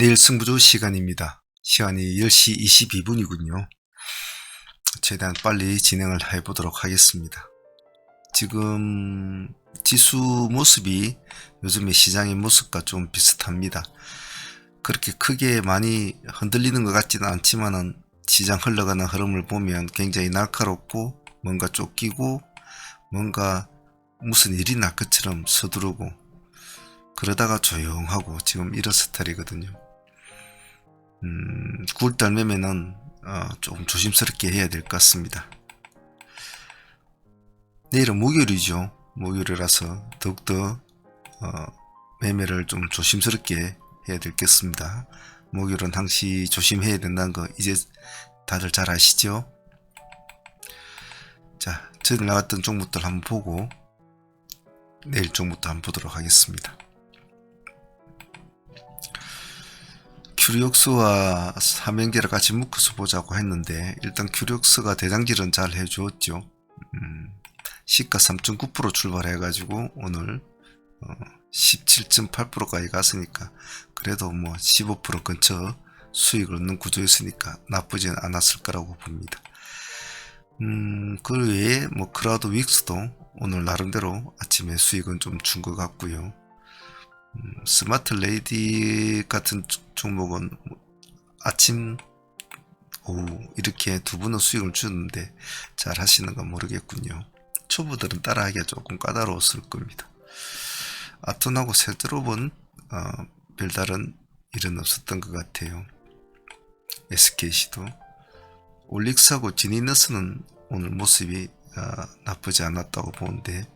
내일 승부조 시간입니다. 시간이 10시 22분이군요. 최대한 빨리 진행을 해보도록 하겠습니다. 지금 지수 모습이 요즘의 시장의 모습과 좀 비슷합니다. 그렇게 크게 많이 흔들리는 것 같지는 않지만은 시장 흘러가는 흐름을 보면 굉장히 날카롭고 뭔가 쫓기고 뭔가 무슨 일이 날 것처럼 서두르고 그러다가 조용하고 지금 이런 스타일이거든요. 9월달 매매는 조금 조심스럽게 해야 될 것 같습니다. 내일은 목요일이죠. 목요일이라서 더욱더 매매를 좀 조심스럽게 해야 되겠습니다. 목요일은 항시 조심해야 된다는 거 이제 다들 잘 아시죠? 자, 전일 나왔던 종목들 한번 보고 내일 종목도 한번 보도록 하겠습니다. 큐리옥스와 삼행제를 같이 묶어서 보자고 했는데 일단 큐리옥스가 대장질은 잘 해주었죠. 시가 3.9% 출발해가지고 오늘 17.8%까지 갔으니까 그래도 뭐 15% 근처 수익을 얻는 구조였으니까 나쁘진 않았을 거라고 봅니다. 그 외에 뭐 크라우드 윅스도 오늘 나름대로 아침에 수익은 좀 준 것 같고요. 스마트 레이디 같은 종목은 아침 오후 이렇게 두 분은 수익을 주는데 잘 하시는 건 모르겠군요. 초보들은 따라하기가 조금 까다로웠을 겁니다. 아톤하고 세드롭은 별다른 일은 없었던 것 같아요. SKC도 올릭스하고 지니너스는 오늘 모습이 나쁘지 않았다고 보는데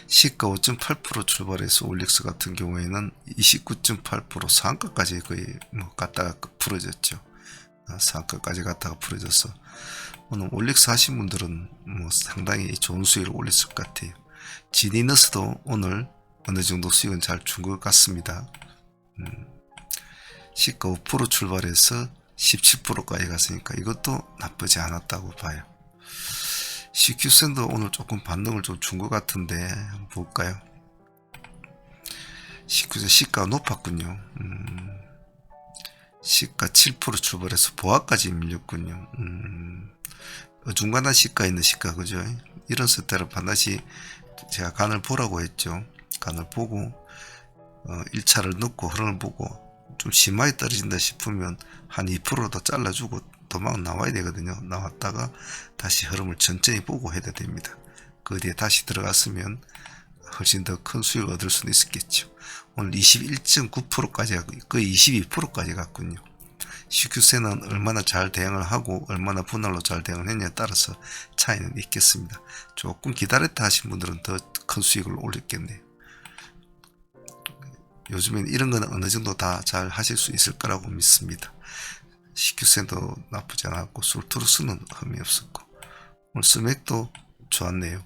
시가 5.8% 출발해서 올릭스 같은 경우에는 29.8% 상가까지 거의 뭐 갔다가 풀어졌죠. 상가까지 갔다가 풀어져서 오늘 올릭스 하신 분들은 뭐 상당히 좋은 수익을 올렸을 것 같아요. 지니너스도 오늘 어느 정도 수익은 잘 준 것 같습니다. 시가 5% 출발해서 17%까지 갔으니까 이것도 나쁘지 않았다고 봐요. CQ센도 오늘 조금 반등을 좀 준 것 같은데 한번 볼까요? CQ센 시가가 높았군요. 시가 7% 출발해서 보합까지 밀렸군요. 어중간한 시가에 있는 시가 그죠? 이런 스타일은 반드시 제가 간을 보라고 했죠. 간을 보고 1차를 넣고 흐름을 보고 좀 심하게 떨어진다 싶으면 한 2%더 잘라주고 도망 나와야 되거든요. 나왔다가 다시 흐름을 천천히 보고 해야 됩니다. 그 뒤에 다시 들어갔으면 훨씬 더 큰 수익을 얻을 수는 있었겠죠. 오늘 21.9%까지 가고 거의 22%까지 갔군요. CQ세는 얼마나 잘 대응을 하고 얼마나 분할로 잘 대응을 했냐에 따라서 차이는 있겠습니다. 조금 기다렸다 하신 분들은 더 큰 수익을 올렸겠네요. 요즘엔 이런 거는 어느 정도 다 잘 하실 수 있을 거라고 믿습니다. CQ센도 나쁘지 않았고 솔트루스는 흠이 없었고 오늘 스맥도 좋았네요.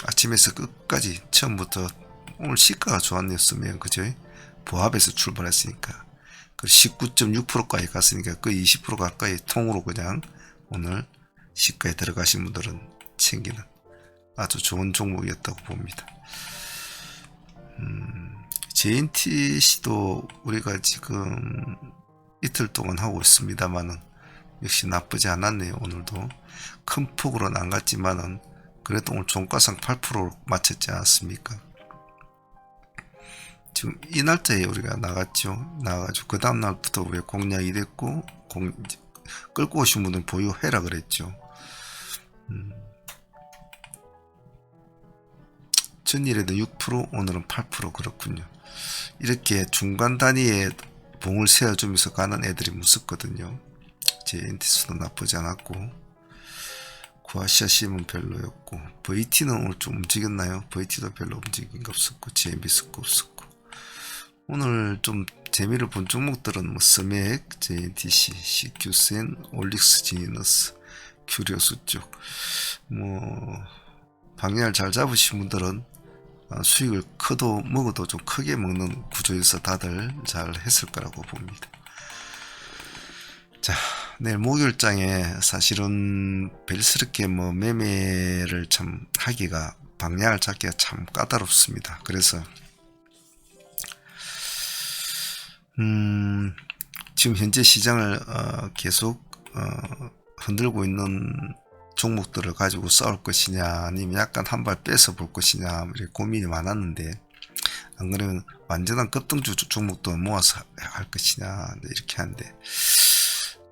아침에서 끝까지 처음부터 오늘 시가가 좋았네요. 스맥은 그죠? 보합에서 출발했으니까 19.6%까지 갔으니까 거의 20% 가까이 통으로 그냥 오늘 시가에 들어가신 분들은 챙기는 아주 좋은 종목이었다고 봅니다. JNTC도 우리가 지금 이틀 동안 하고 있습니다만은 역시 나쁘지 않았네요. 오늘도 큰 폭으로는 안 갔지만은 그래도 오늘 종가상 8% 맞췄지 않았습니까? 지금 이 날짜에 우리가 나갔죠. 나가가지고 그 다음 날부터 왜 공략이 됐고 끌고 오신 분들 보유해라 그랬죠. 전일에도 6% 오늘은 8% 그렇군요. 이렇게 중간 단위에 봉을 세워주면서 가는 애들이 무섭거든요. 제 엔티스도 나쁘지 않았고 구아시아 심은 별로였고 VT는 오늘 좀 움직였나요? VT도 별로 움직인 거 없었고 GMB스도 없었고 오늘 좀 재미를 본 종목들은 뭐 스맥, JNTC, CQ센, 올릭스, 지니너스, 큐리오스 쪽 뭐 방향을 잘 잡으신 분들은 수익을 커도 먹어도 좀 크게 먹는 구조에서 다들 잘 했을 거라고 봅니다. 자, 내일 목요일장에 사실은 별스럽게 뭐 매매를 참 하기가 방향을 잡기가 참 까다롭습니다. 그래서 지금 현재 시장을 계속 흔들고 있는 종목들을 가지고 싸울 것이냐, 아니면 약간 한 발 빼서 볼 것이냐, 이렇게 고민이 많았는데, 안 그러면 완전한 급등주 종목도 모아서 할 것이냐, 이렇게 하는데,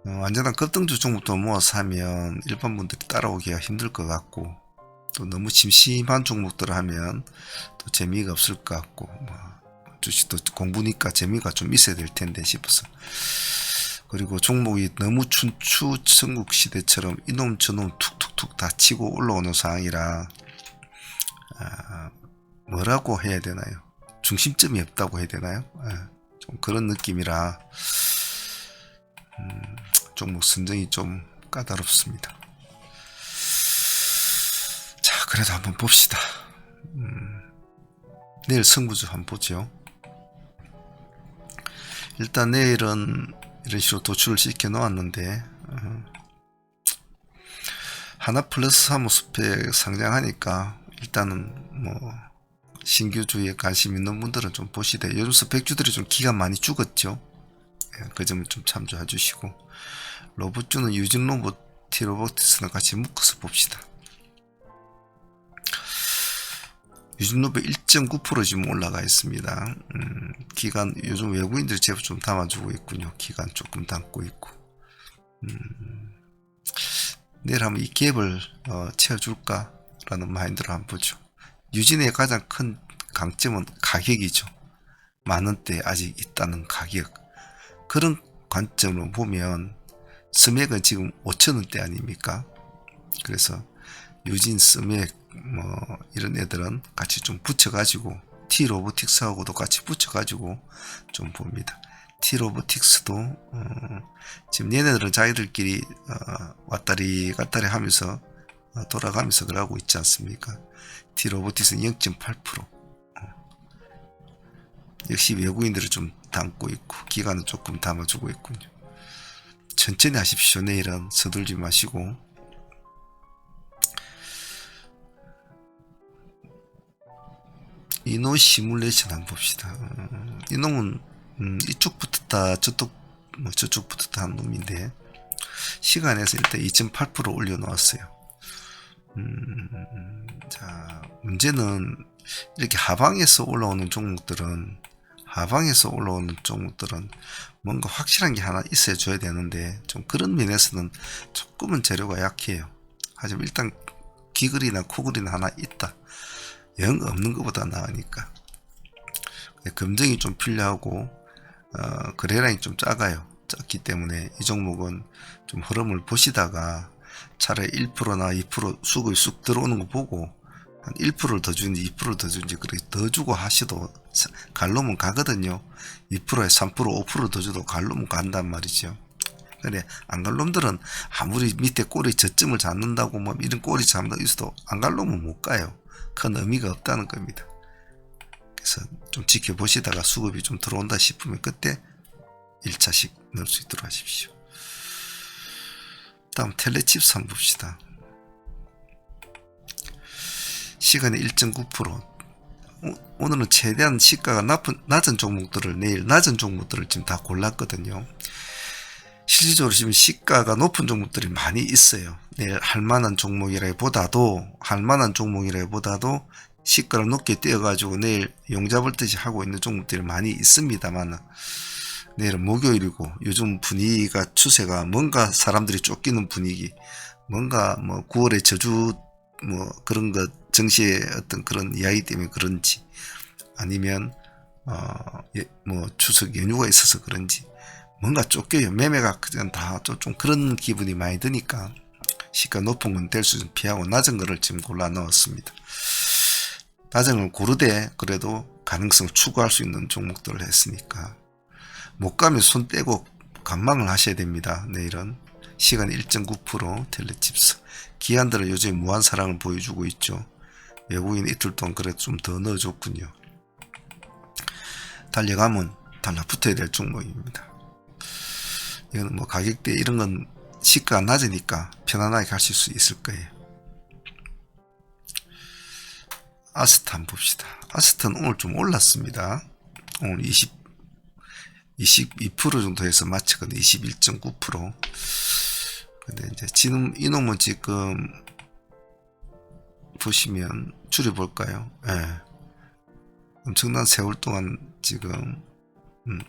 완전한 급등주 종목도 모아서 하면 일반 분들이 따라오기가 힘들 것 같고, 또 너무 심심한 종목들을 하면 또 재미가 없을 것 같고, 주식도 공부니까 재미가 좀 있어야 될 텐데 싶어서. 그리고 종목이 너무 춘추전국 시대처럼 이놈 저놈 툭툭툭 다 치고 올라오는 상황이라, 뭐라고 해야 되나요? 중심점이 없다고 해야 되나요? 좀 그런 느낌이라 종목 선정이 좀 까다롭습니다. 자, 그래도 한번 봅시다. 내일 승부주 한번 보죠. 일단 내일은 이런 식으로 도출을 시켜 놓았는데, 하나플러스 사무스펙 상장하니까 일단은 뭐 신규주에 관심 있는 분들은 좀 보시되, 요즘 스펙주들이 좀 기간 많이 죽었죠. 그 점을 좀 참조해 주시고, 로봇주는 유진로봇, T로보티스는 같이 묶어서 봅시다. 유진로봇 1.9% 지금 올라가 있습니다. 기간 요즘 외국인들이 제법 좀 담아주고 있군요. 기간 조금 담고 있고, 내일 한번 이 갭을 채워줄까 라는 마인드로 한번 보죠. 유진의 가장 큰 강점은 가격이죠. 만원대 아직 있다는 가격. 그런 관점으로 보면 스맥은 지금 5천원대 아닙니까? 그래서 유진, 스맥 뭐 이런 애들은 같이 좀 붙여가지고, T로보틱스하고도 같이 붙여가지고 좀 봅니다. T로보틱스도 지금 얘네들은 자기들끼리 왔다리 갔다리 하면서 돌아가면서 그러고 있지 않습니까? T로보틱스는 0.8%. 역시 외국인들을 좀 담고 있고, 기간은 조금 담아주고 있군요. 천천히 하십시오. 내일은 서둘지 마시고. 이노 시뮬레이션 한번 봅시다. 이놈은 이쪽 붙었다 저쪽 저쪽 붙었다 한 놈인데, 시간에서 일단 2.8% 올려 놓았어요. 자, 문제는 이렇게 하방에서 올라오는 종목들은 뭔가 확실한 게 하나 있어야 줘야 되는데, 좀 그런 면에서는 조금은 재료가 약해요. 하지만 일단 귀걸이나 코걸이나 하나 있다, 영 없는 것보다 나으니까. 검증이 좀 필요하고, 거래량이 좀 작기 때문에 이 종목은 좀 흐름을 보시다가 차라리 1%나 2% 수급이 쑥 들어오는 거 보고 한 1%를 더 주는지 2%를 더 주는지 그렇게 더 주고 하셔도 갈 놈은 가거든요. 2%에 3% 5% 더 줘도 갈 놈은 간단 말이죠. 근데 안 갈 놈들은 아무리 밑에 꼬리 저점을 잡는다고 뭐 이런 꼬리 잡는다고 있어도 안 갈 놈은 못 가요. 큰 의미가 없다는 겁니다. 그래서 좀 지켜보시다가 수급이 좀 들어온다 싶으면 그때 1차씩 넣을 수 있도록 하십시오. 다음 텔레칩스 한번 봅시다. 시간이 1.9%. 오늘은 최대한 시가가 낮은 종목들을, 내일 낮은 종목들을 지금 다 골랐거든요. 실질적으로 지금 시가가 높은 종목들이 많이 있어요. 내일 할만한 종목이라기보다도 시가를 높게 띄어가지고 내일 용잡을 듯이 하고 있는 종목들이 많이 있습니다만, 내일은 목요일이고 요즘 분위기가 추세가 뭔가 사람들이 쫓기는 분위기, 뭔가 뭐 9월의 저주 뭐 그런 것 정시의 어떤 그런 이야기 때문에 그런지, 아니면 뭐 추석 연휴가 있어서 그런지 뭔가 쫓겨요. 매매가 그냥 다 좀 그런 기분이 많이 드니까 시가 높은 건 될 수 좀 피하고 낮은 거를 지금 골라 넣었습니다. 낮은 걸 고르되 그래도 가능성을 추구할 수 있는 종목들을 했으니까, 못 가면 손 떼고 관망을 하셔야 됩니다. 내일은 시간 1.9% 텔레칩스. 기관들은 요즘 무한 사랑을 보여주고 있죠. 외국인 이틀 동안 그래도 좀 더 넣어줬군요. 달려가면 달라붙어야 될 종목입니다. 이건 뭐 가격대 이런 건 시가가 낮으니까 편안하게 가실 수 있을 거예요. 아스트 한번 봅시다. 아스트는 오늘 좀 올랐습니다. 오늘 22% 정도 해서 마치거든요. 21.9%. 근데 이제 지금 이놈은 지금 보시면 줄여볼까요? 예. 엄청난 세월 동안 지금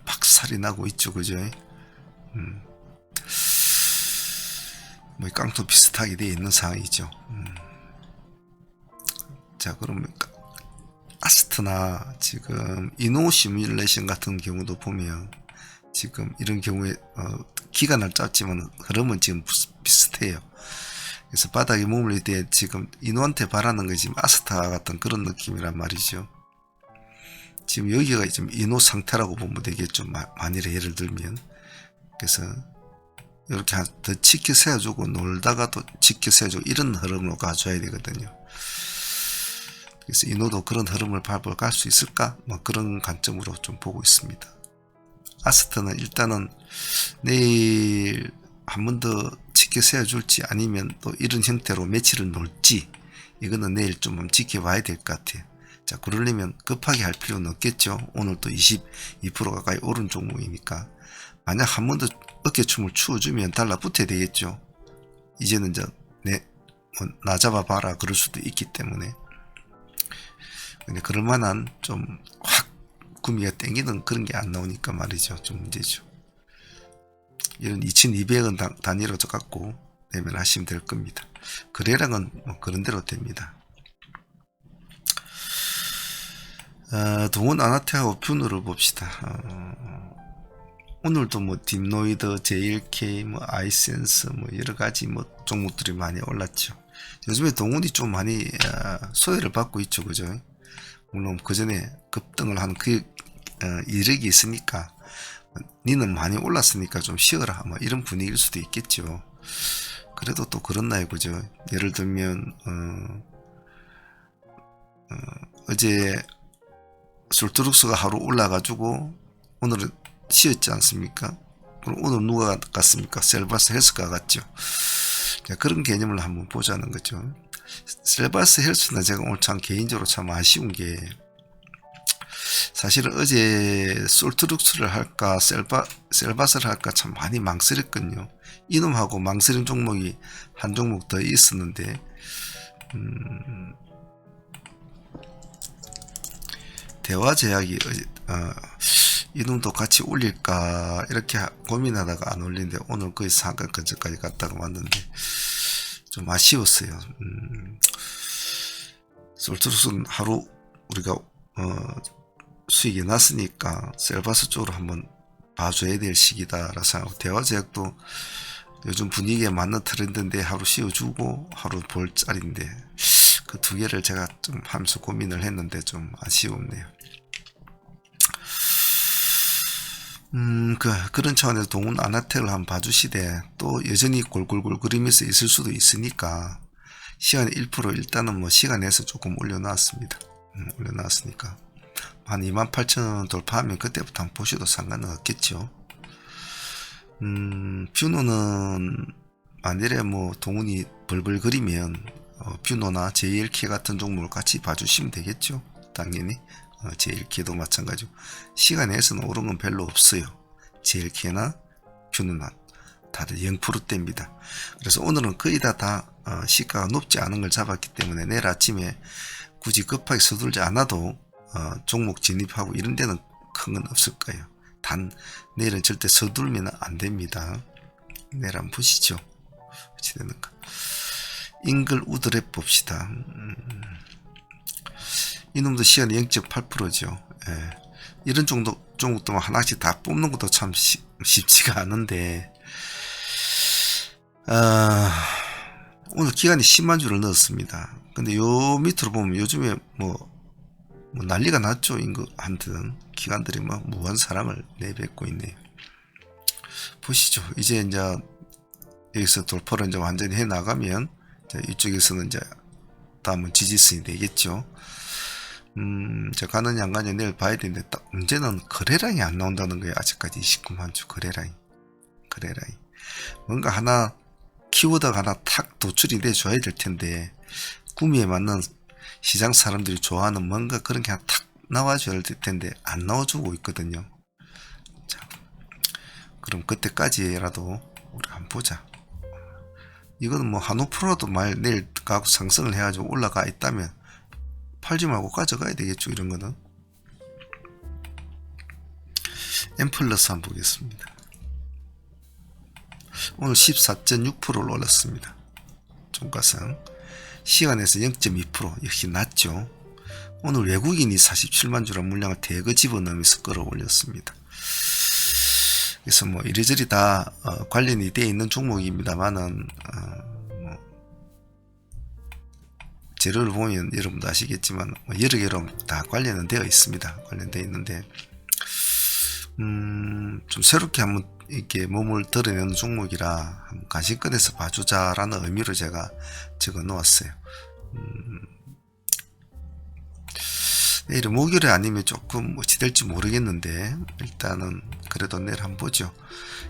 박살이 나고 있죠. 그죠? 뭐 깡통 비슷하게 되어 있는 상황이죠. 자, 그러면 아스트나 지금 이노 시뮬레이션 같은 경우도 보면 지금 이런 경우에 기간을 짧지만 흐름은 지금 비슷해요. 그래서 바닥에 머물릴 때 지금 이노한테 바라는 게 지금 아스타 같은 그런 느낌이란 말이죠. 지금 여기가 지금 이노 상태라고 보면 되겠죠. 만일에 예를 들면. 그래서 이렇게 더 치켜 세워주고 놀다가 또 치켜 세워주고 이런 흐름으로 가져야 되거든요. 그래서 이노도 그런 흐름을 밟아 갈 수 있을까? 뭐 그런 관점으로 좀 보고 있습니다. 아스트는 일단은 내일 한 번 더 치켜 세워줄지 아니면 또 이런 형태로 매치를 놓을지 이거는 내일 좀 지켜봐야 될 것 같아요. 자, 그러려면 급하게 할 필요는 없겠죠. 오늘 또 22% 가까이 오른 종목이니까 만약 한 번 더 어깨춤을 추어주면 달라붙어야 되겠죠. 이제는 이제 나 잡아봐라 그럴 수도 있기 때문에. 근데 그럴 만한 좀 확 구미가 땡기는 그런 게 안 나오니까 말이죠. 좀 문제죠. 이런 2200원 단위로 갖고 내면하시면 될 겁니다. 거래량은 뭐 그런 대로 됩니다. 동원 아나테하고 뷰노를 봅시다. 오늘도 뭐 딥노이드, JLK, 뭐 아이센스, 뭐 여러 가지 뭐 종목들이 많이 올랐죠. 요즘에 동원이 좀 많이 소외를 받고 있죠, 그죠? 물론 그 전에 급등을 한 그 이력이 있으니까 니는 많이 올랐으니까 좀 쉬어라, 뭐 이런 분위기일 수도 있겠죠. 그래도 또 그렇나요, 그죠? 예를 들면 어제 솔트룩스가 하루 올라가지고 오늘은 쉬었지 않습니까? 그럼 오늘 누가 갔습니까? 셀바스 헬스가 갔죠. 자, 그런 개념을 한번 보자는 거죠. 셀바스 헬스는 제가 오늘 참 개인적으로 참 아쉬운 게 사실은 어제 솔트룩스를 할까 셀바스를 할까 참 많이 망설였거든요. 이놈하고 망설인 종목이 한 종목 더 있었는데 대화제약이 이놈도 같이 올릴까 이렇게 고민하다가 안 올리는데 오늘 거의 상가 근처까지 갔다가 왔는데 좀 아쉬웠어요. 솔트룩스는 하루 우리가 수익이 났으니까 셀바스 쪽으로 한번 봐줘야 될 시기다라고 생각하고, 대화제약도 요즘 분위기에 맞는 트렌드인데 하루 씌워주고 하루 볼 자리인데 그 두 개를 제가 좀 하면서 고민을 했는데 좀 아쉬웠네요. 그런 차원에서 동훈 아나텍을 한번 봐주시되 또 여전히 골골골 그리면서 있을 수도 있으니까 시간에 1% 일단은 뭐 시간 내서 조금 올려놨습니다. 올려놨으니까 한 28,000원 돌파하면 그때부터 한번 보셔도 상관은 없겠죠. 뷰노는 만일에 뭐 동훈이 벌벌 그리면 뷰노나 JLK 같은 종목을 같이 봐주시면 되겠죠. 당연히 JLK도 마찬가지고 시간 내에서는 오른 건 별로 없어요. JLK나 뷰노나 다들 0%대입니다. 그래서 오늘은 거의 다 시가가 높지 않은 걸 잡았기 때문에 내일 아침에 굳이 급하게 서둘지 않아도 종목 진입하고 이런 데는 큰 건 없을 거예요. 단 내일은 절대 서둘면 안 됩니다. 내일 한번 보시죠. 어찌 되는가. 잉글 우드랩 봅시다. 이놈도 시간 0.8%죠. 예. 이런 종목도 하나씩 다 뽑는 것도 참 쉽지가 않은데 오늘 기간이 10만 주를 넣었습니다. 근데 요 밑으로 보면 요즘에 뭐 난리가 났죠. 한튼 기관들이 막 무한 사랑을 내뱉고 있네요. 보시죠. 이제 여기서 돌파를 이제 완전히 해 나가면 이쪽에서는 이제 다음은 지지선이 되겠죠. 이제 가느냐 안 가느냐 내일 봐야 되는데 딱 문제는 거래량이 안 나온다는 거예요. 아직까지 29만 주 거래량이 뭔가 하나 키워드가 하나 탁 도출이 돼 줘야 될 텐데 구미에 맞는 시장 사람들이 좋아하는 뭔가 그런 게 하나 탁 나와줘야 될 텐데 안 나와주고 있거든요. 자, 그럼 그때까지라도 우리 한번 보자. 이거는 뭐 한우프로도 내일 가고 상승을 해가지고 올라가 있다면 팔지 말고 가져가야 되겠죠. 이런 거는. M 플러스 한번 보겠습니다. 오늘 14.6%를 올랐습니다. 종가상 시간에서 0.2% 역시 낮죠. 오늘 외국인이 47만 주란 물량을 대거 집어넣으면서 끌어올렸습니다. 그래서 뭐 이리저리 다 관련이 되어 있는 종목입니다만은 재료를 보면 여러분도 아시겠지만 여러 개로 다 관련은 되어 있습니다. 관련되어 있는데 좀 새롭게 한번 이렇게 몸을 드러내는 종목이라 한번 관심권에서 봐주자라는 의미로 제가 적어 놓았어요. 내일은 목요일에 아니면 조금 어찌 될지 모르겠는데 일단은 그래도 내일 한번 보죠.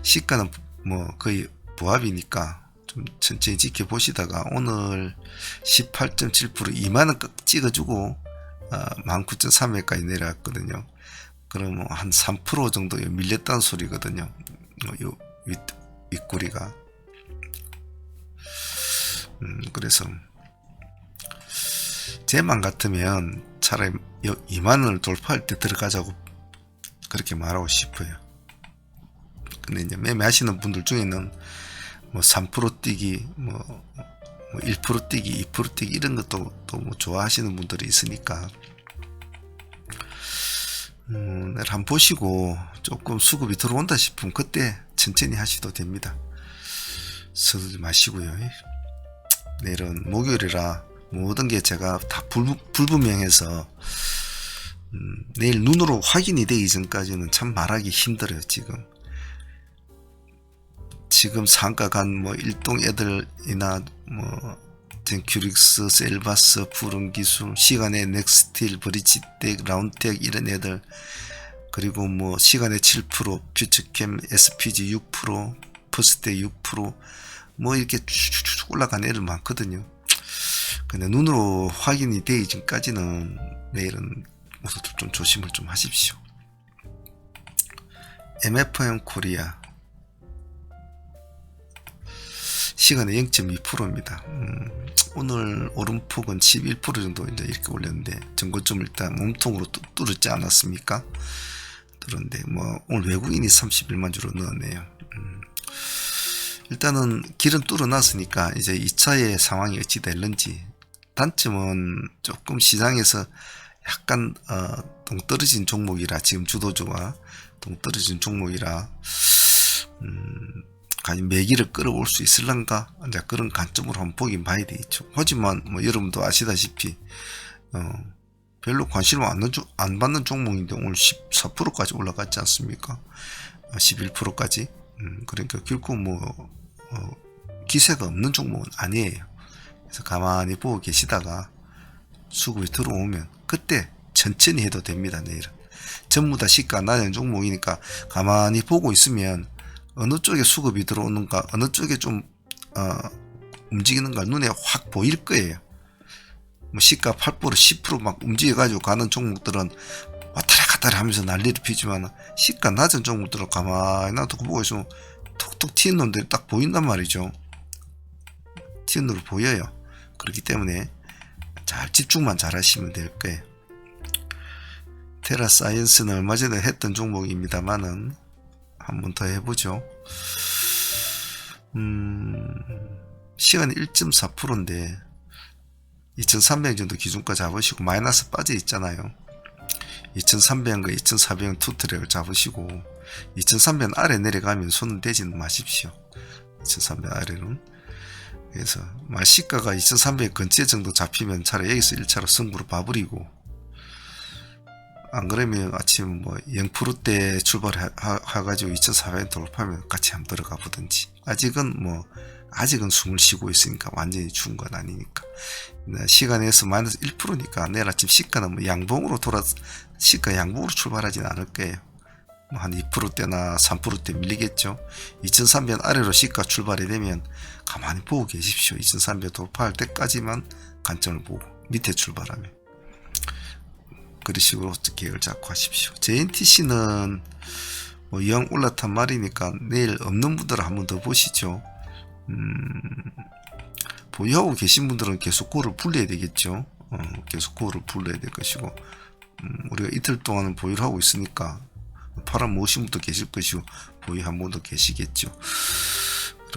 시가는 뭐 거의 부합이니까 좀 천천히 지켜보시다가 오늘 18.7% 2만원 깍 찍어주고 19,300까지 내려왔거든요. 그러면 한 3% 정도 밀렸다는 소리거든요. 요 윗꼬리가. 그래서 제만 같으면 차라리 2만원을 돌파할 때 들어가자고 그렇게 말하고 싶어요. 근데 이제 매매하시는 분들 중에는 뭐 3% 뛰기, 뭐 1% 뛰기, 2% 뛰기 이런 것도 또 뭐 좋아하시는 분들이 있으니까 내일 한번 보시고 조금 수급이 들어온다 싶으면 그때 천천히 하셔도 됩니다. 서두르지 마시고요. 내일은 목요일이라 모든 게 제가 다 불분명해서 내일 눈으로 확인이 되기 전까지는 참 말하기 힘들어요. 지금 상가 간 뭐 일동 애들이나 뭐 젠큐릭스, 셀바스, 푸른기술, 시간의 넥스틸, 브리지텍, 라운텍 이런 애들, 그리고 뭐 시간의 7%, 퓨처캠, SPG 6%, 퍼스텍 6%, 뭐 이렇게 쭉 올라간 애들 많거든요. 근데 눈으로 확인이 되기 전까지는 내일은 모두들 좀 조심을 좀 하십시오. MFM 코리아 시간에 0.2%입니다. 오늘 오름폭은 11% 정도 이제 이렇게 올렸는데 전고점 일단 몸통으로 뚫었지 않았습니까? 그런데 뭐 오늘 외국인이 31만 주로 넣었네요. 일단은 길은 뚫어놨으니까 이제 2차의 상황이 어찌 될는지. 단점은 조금 시장에서 약간 동떨어진 종목이라, 지금 주도주가 동떨어진 종목이라 과연 매기를 끌어올 수 있을런가, 이제 그런 관점으로 한번 보긴 봐야 되겠죠. 하지만 뭐 여러분도 아시다시피 별로 관심을 안 받는 종목인데 오늘 14%까지 올라갔지 않습니까? 11%까지. 그러니까 결코 뭐 기세가 없는 종목은 아니에요. 그래서 가만히 보고 계시다가 수급이 들어오면 그때 천천히 해도 됩니다. 내일은 전부 다 시가 낮은 종목이니까 가만히 보고 있으면 어느 쪽에 수급이 들어오는가, 어느 쪽에 좀 움직이는가 눈에 확 보일 거예요. 뭐 시가 8% 10% 막 움직여가지고 가는 종목들은 왔다리 갔다리 하면서 난리를 피지만, 시가 낮은 종목들은 가만히 놔두고 보고 있으면 톡톡 튀는 놈들이 딱 보인단 말이죠. 튀는 놈으로 보여요. 그렇기 때문에 잘 집중만 잘 하시면 될 거예요. 테라사이언스는 얼마 전에 했던 종목입니다만은 한 번 더 해보죠. 시간이 1.4%인데 2300 정도 기준가 잡으시고 마이너스 빠져 있잖아요. 2300과 2400 투트랙을 잡으시고 2300 아래 내려가면 손은 대지는 마십시오. 2300 아래는. 그래서 시가가 2300 근처 정도 잡히면 차라리 여기서 1차로 승부로 봐버리고, 안 그러면 아침 뭐 0%대 출발해가지고 2400 돌파하면 같이 한번 들어가 보든지. 아직은 숨을 쉬고 있으니까 완전히 죽은 건 아니니까. 시간에서 마이너스 1%니까 내일 아침 시가는 뭐 시가 양봉으로 출발하진 않을 거예요. 뭐 한 2%대나 3%대 밀리겠죠. 2300 아래로 시가 출발이 되면 가만히 보고 계십시오. 2300 돌파할 때까지만 관점을 보고 밑에 출발하면. 그런 식으로 계획을 잡고 하십시오. JNTC는 뭐 영 올라탄 말이니까 내일 없는 분들은 한번 더 보시죠. 보유하고 계신 분들은 계속 골을 불려야 되겠죠. 계속 골을 불려야 될 것이고, 우리가 이틀 동안은 보유를 하고 있으니까 팔아 모으신 분도 계실 것이고 보유한 분도 계시겠죠.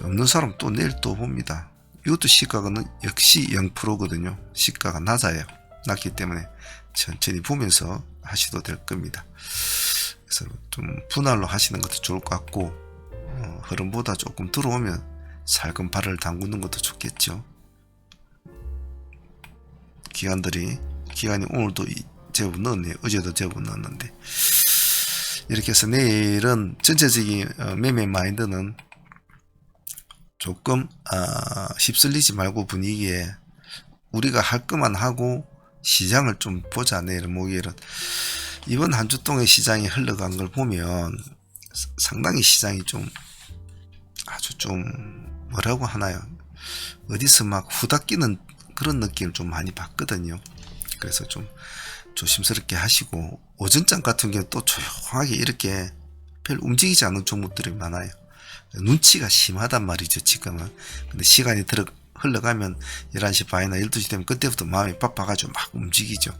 없는 사람 또 내일 또 봅니다. 이것도 시가는 역시 0%거든요. 시가가 낮아요. 낮기 때문에 천천히 보면서 하셔도 될 겁니다. 그래서 좀 분할로 하시는 것도 좋을 것 같고, 흐름보다 조금 들어오면 살금 발을 담그는 것도 좋겠죠. 기관이 오늘도 제법 넣었네요. 어제도 제법 넣었는데, 이렇게 해서 내일은 전체적인 매매 마인드는 조금 휩쓸리지 말고 분위기에 우리가 할 것만 하고 시장을 좀 보자. 내일 목요일은 이번 한 주 동안 시장이 흘러간 걸 보면 상당히 시장이 좀 아주 좀 뭐라고 하나요, 어디서 막 후닥기는 그런 느낌을 좀 많이 봤거든요. 그래서 좀 조심스럽게 하시고, 오전장 같은 경우는 또 조용하게 이렇게 별 움직이지 않는 종목들이 많아요. 눈치가 심하단 말이죠, 지금은. 근데 시간이 흘러가면 11시 반이나 12시 되면 그때부터 마음이 바빠가지고 막 움직이죠.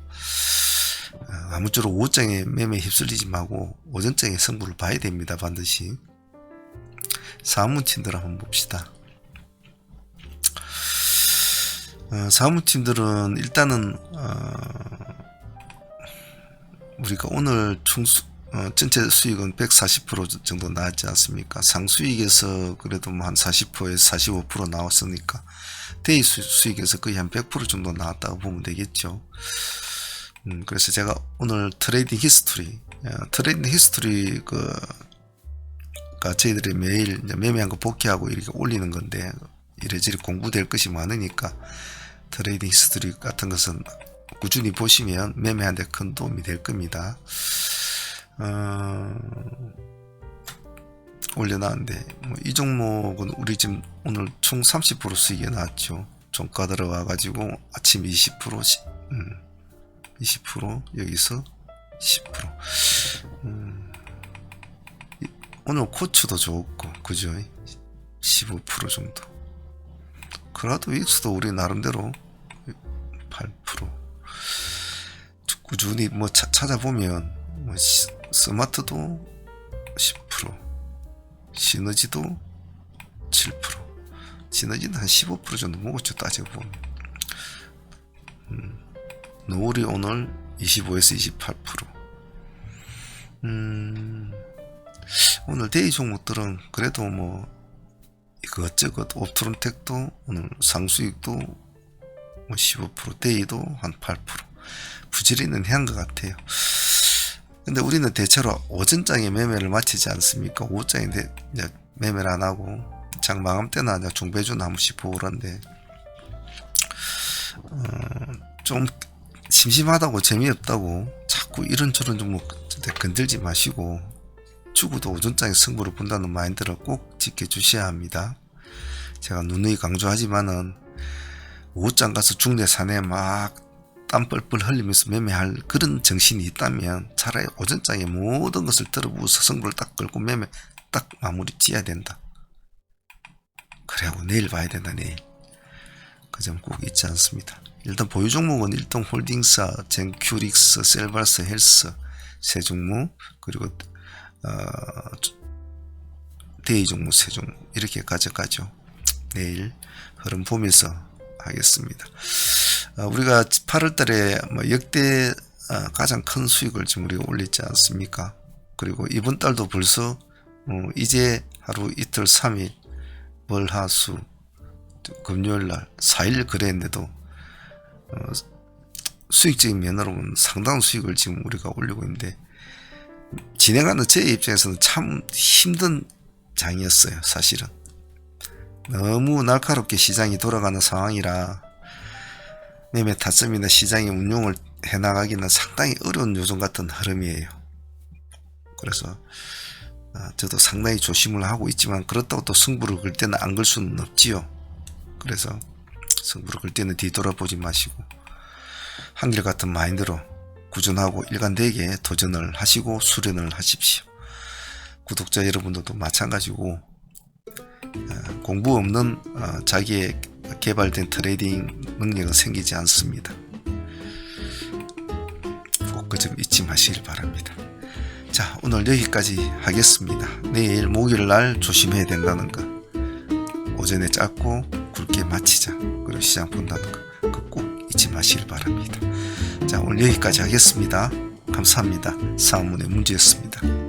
아무쪼록 오후장에 매매 휩쓸리지 말고 오전장에 승부를 봐야 됩니다, 반드시. 사무팀들 한번 봅시다. 사무팀들은 일단은 우리가 오늘 전체 수익은 140% 정도 나왔지 않습니까? 상수익에서 그래도 뭐 한 40%에서 45% 나왔으니까 데이 수익에서 거의 한 100% 정도 나왔다고 보면 되겠죠. 그래서 제가 오늘 트레이딩 히스토리 가 저희들이 매일 이제 매매한 거 복귀하고 이렇게 올리는 건데, 이래저래 공부될 것이 많으니까 트레이딩 히스토리 같은 것은 꾸준히 보시면 매매하는 데 큰 도움이 될 겁니다. 올려놨는데 뭐 이 종목은 우리 지금 오늘 총 30% 수익이 나왔죠. 종가 들어와 가지고 아침 20% 여기서 10%. 오늘 코츠도 좋고 그죠? 15% 정도. 그라도 윅스도 우리 나름대로 8%. 꾸준히 뭐 찾아보면 뭐 스마트도 10%, 시너지도 7%, 시너지는 한 15% 정도 먹었죠, 따져보면. 노을이 오늘 25에서 28%. 오늘 데이 종목들은 그래도 뭐 이것저것 옵트론텍도 오늘 상수익도 뭐 15%, 데이도 한 8%. 부지런히는 한 것 같아요. 근데 우리는 대체로 오전장에 매매를 마치지 않습니까? 오후장에 이제 매매를 안 하고 장 마감 때나 중배주나 한 번씩 보고 그런데, 좀 심심하다고 재미없다고 자꾸 이런저런 종목 건들지 마시고 죽어도 오전장에 승부를 본다는 마인드를 꼭 지켜주셔야 합니다. 제가 누누이 강조하지만은 오후장 가서 중내 산에 막 땀 뻘뻘 흘리면서 매매할 그런 정신이 있다면 차라리 오전장에 모든 것을 들어부어서 승부를 딱 걸고 매매 딱 마무리 지어야 된다. 그래고 내일 봐야 된다. 내일. 그 점 꼭 잊지 않습니다. 일단 보유 종목은 일동홀딩사, 젠큐릭스, 셀바스 헬스 세 종목, 그리고 데이 종목 세 종목 이렇게 가져가죠. 내일 흐름 보면서 하겠습니다. 우리가 8월달에 뭐 역대 가장 큰 수익을 지금 우리가 올렸지 않습니까? 그리고 이번 달도 벌써 이제 하루 이틀 3일 월화수 금요일날 4일 그랬는데도 수익적인 면으로는 상당한 수익을 지금 우리가 올리고 있는데, 진행하는 제 입장에서는 참 힘든 장이었어요. 사실은 너무 날카롭게 시장이 돌아가는 상황이라 매매 타점이나 시장의 운용을 해나가기는 상당히 어려운 요즘 같은 흐름이에요. 그래서 저도 상당히 조심을 하고 있지만, 그렇다고 또 승부를 걸 때는 안 걸 수는 없지요. 그래서 승부를 걸 때는 뒤돌아보지 마시고 한결같은 마인드로 꾸준하고 일관되게 도전을 하시고 수련을 하십시오. 구독자 여러분들도 마찬가지고 공부 없는 자기의 개발된 트레이딩 능력은 생기지 않습니다. 꼭 그 점 잊지 마시길 바랍니다. 자, 오늘 여기까지 하겠습니다. 내일 목요일날 조심해야 된다는 거, 오전에 짧고 굵게 마치자, 그리고 시장 본다는 거, 그거 꼭 잊지 마시길 바랍니다. 자, 오늘 여기까지 하겠습니다. 감사합니다. 사문의 문제였습니다.